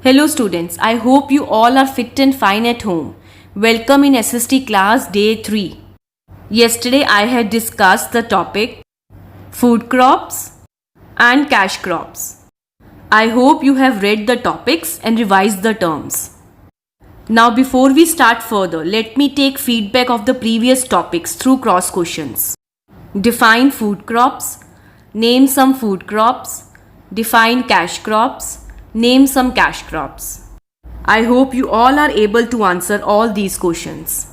Hello students, I hope you all are fit and fine at home. Welcome in SST class day 3. Yesterday I had discussed the topic food crops and cash crops. I hope you have read the topics and revised the terms. Now before we start further, let me take feedback of the previous topics through cross questions. Define food crops, name some food crops, define cash crops, name some cash crops. I hope you all are able to answer all these questions.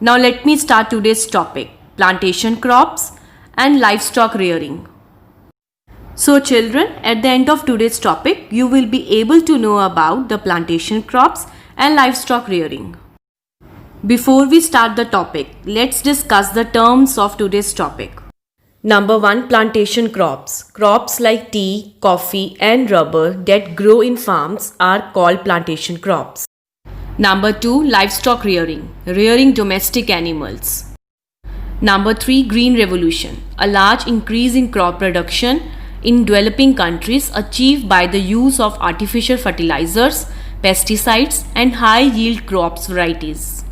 Now let me start today's topic, plantation crops and livestock rearing. So children, at the end of today's topic, you will be able to know about the plantation crops and livestock rearing. Before we start the topic, let's discuss the terms of today's topic. Number 1, plantation crops. Crops like tea, coffee and rubber that grow in farms are called plantation crops. Number 2, livestock rearing. Rearing domestic animals. Number 3, green revolution. A large increase in crop production in developing countries achieved by the use of artificial fertilizers, pesticides and high yield crops varieties.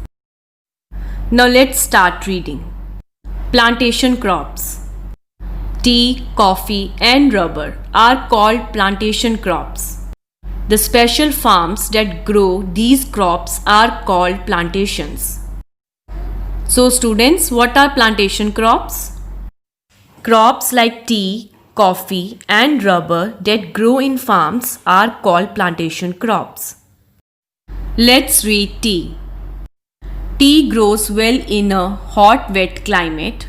Now let's start reading. Plantation crops. Tea, coffee and rubber are called plantation crops. The special farms that grow these crops are called plantations. So students, what are plantation crops? Crops like tea, coffee and rubber that grow in farms are called plantation crops. Let's read tea. Tea grows well in a hot, wet climate.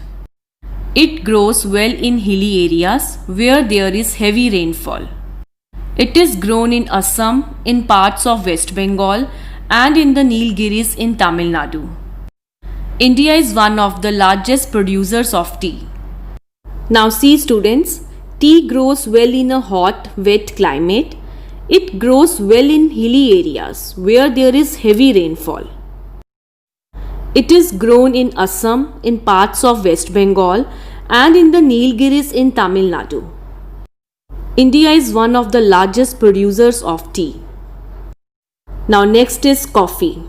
It grows well in hilly areas where there is heavy rainfall. It is grown in Assam, in parts of West Bengal and in the Nilgiris in Tamil Nadu. India is one of the largest producers of tea. Now see students, tea grows well in a hot, wet climate. It grows well in hilly areas where there is heavy rainfall. It is grown in Assam, in parts of West Bengal and in the Nilgiris in Tamil Nadu. India is one of the largest producers of tea. Now next is coffee.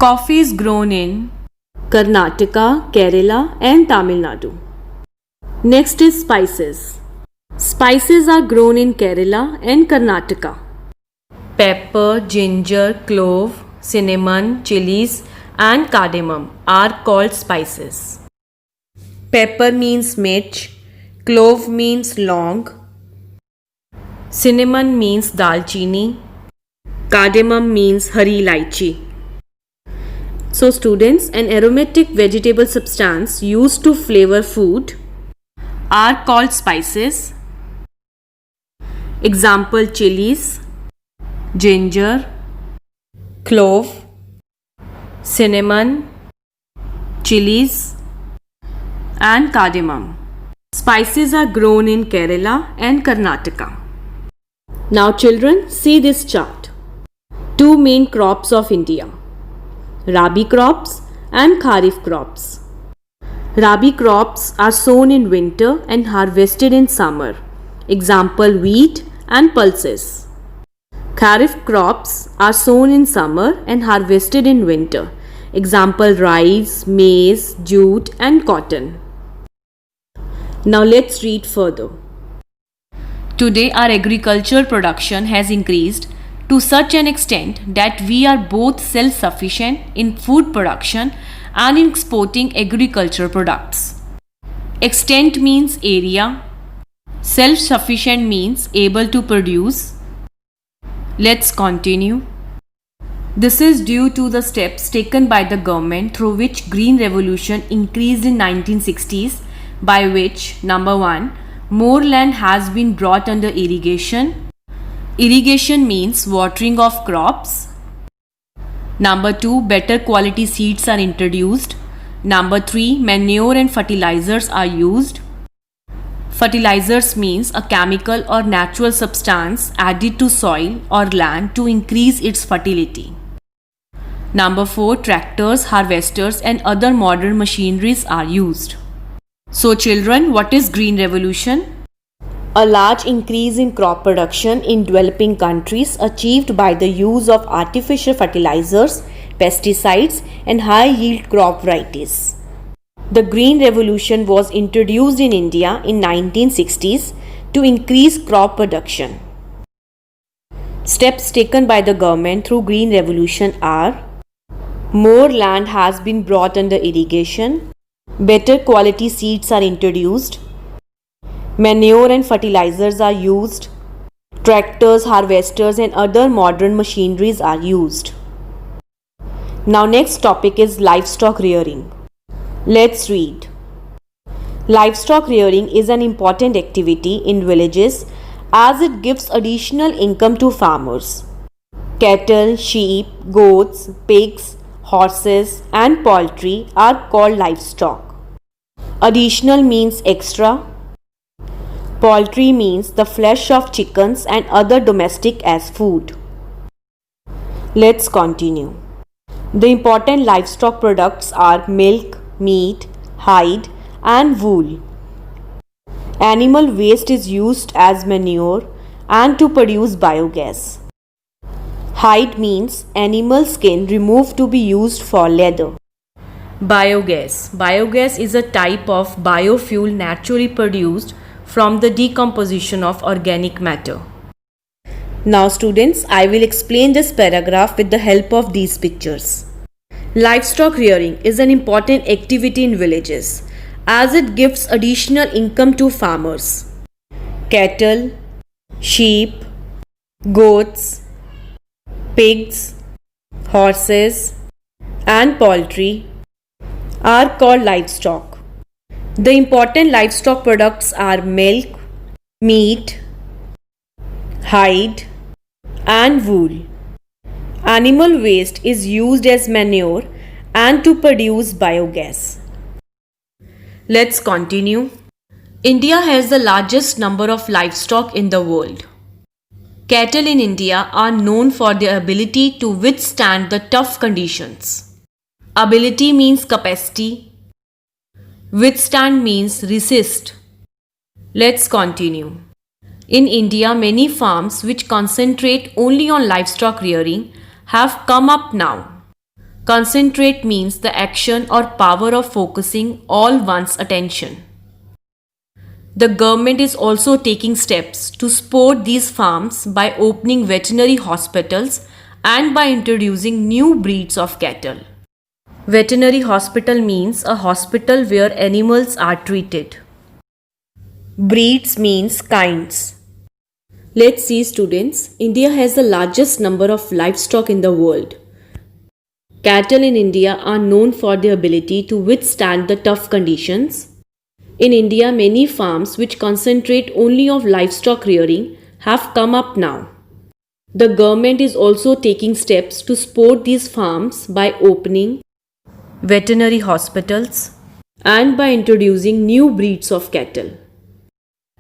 Coffee is grown in Karnataka, Kerala and Tamil Nadu. Next is spices. Spices are grown in Kerala and Karnataka. Pepper, ginger, clove, cinnamon, chilies and cardamom are called spices. Pepper means mirch, clove means long, cinnamon means dalchini, cardamom means hari ilaichi. So students, an aromatic vegetable substance used to flavor food are called spices. Example, chilies, ginger, clove, cinnamon, chilies and cardamom. Spices are grown in Kerala and Karnataka. Now children, see this chart. Two main crops of India, Rabi crops and Kharif crops. Rabi crops are sown in winter and harvested in summer. Example, wheat and pulses. Kharif crops are sown in summer and harvested in winter. Example, rice, maize, jute and cotton. Now let's read further. Today our agricultural production has increased to such an extent that we are both self-sufficient in food production and in exporting agricultural products. Extent means area. Self-sufficient means able to produce. Let's continue. This is due to the steps taken by the government through which green revolution increased in 1960s, by which number 1, more land has been brought under irrigation. Irrigation means watering of crops. Number 2, better quality seeds are introduced. Number 3, manure and fertilizers are used. Fertilizers means a chemical or natural substance added to soil or land to increase its fertility. Number 4, tractors, harvesters and other modern machineries are used. So children, what is green revolution? A large increase in crop production in developing countries achieved by the use of artificial fertilizers, pesticides, and high yield crop varieties. The Green Revolution was introduced in India in 1960s to increase crop production. Steps taken by the government through Green Revolution are: more land has been brought under irrigation, better quality seeds are introduced, manure and fertilizers are used, tractors, harvesters and other modern machineries are used. Now next topic is livestock rearing. Let's read. Livestock rearing is an important activity in villages as it gives additional income to farmers. Cattle, sheep, goats, pigs, horses and poultry are called livestock. Additional means extra. Poultry means the flesh of chickens and other domestic as food. Let's continue. The important livestock products are milk, meat, hide and wool. Animal waste is used as manure and to produce biogas. Hide means animal skin removed to be used for leather. Biogas. Biogas is a type of biofuel naturally produced from the decomposition of organic matter. Now students, I will explain this paragraph with the help of these pictures. Livestock rearing is an important activity in villages as it gives additional income to farmers. Cattle, sheep, goats, pigs, horses and poultry are called livestock. The important livestock products are milk, meat, hide and wool. Animal waste is used as manure and to produce biogas. Let's continue. India has the largest number of livestock in the world. Cattle in India are known for their ability to withstand the tough conditions. Ability means capacity. Withstand means resist. Let's continue. In India, many farms which concentrate only on livestock rearing have come up now. Concentrate means the action or power of focusing all one's attention. The government is also taking steps to support these farms by opening veterinary hospitals and by introducing new breeds of cattle. Veterinary hospital means a hospital where animals are treated. Breeds means kinds. Let's see students, India has the largest number of livestock in the world. Cattle in India are known for their ability to withstand the tough conditions. In India, many farms which concentrate only on livestock rearing have come up now. The government is also taking steps to support these farms by opening veterinary hospitals and by introducing new breeds of cattle.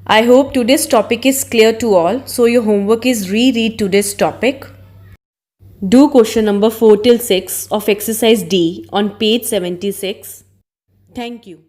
I hope today's topic is clear to all, so your homework is reread today's topic. Do question number 4 till 6 of exercise D on page 76. Thank you.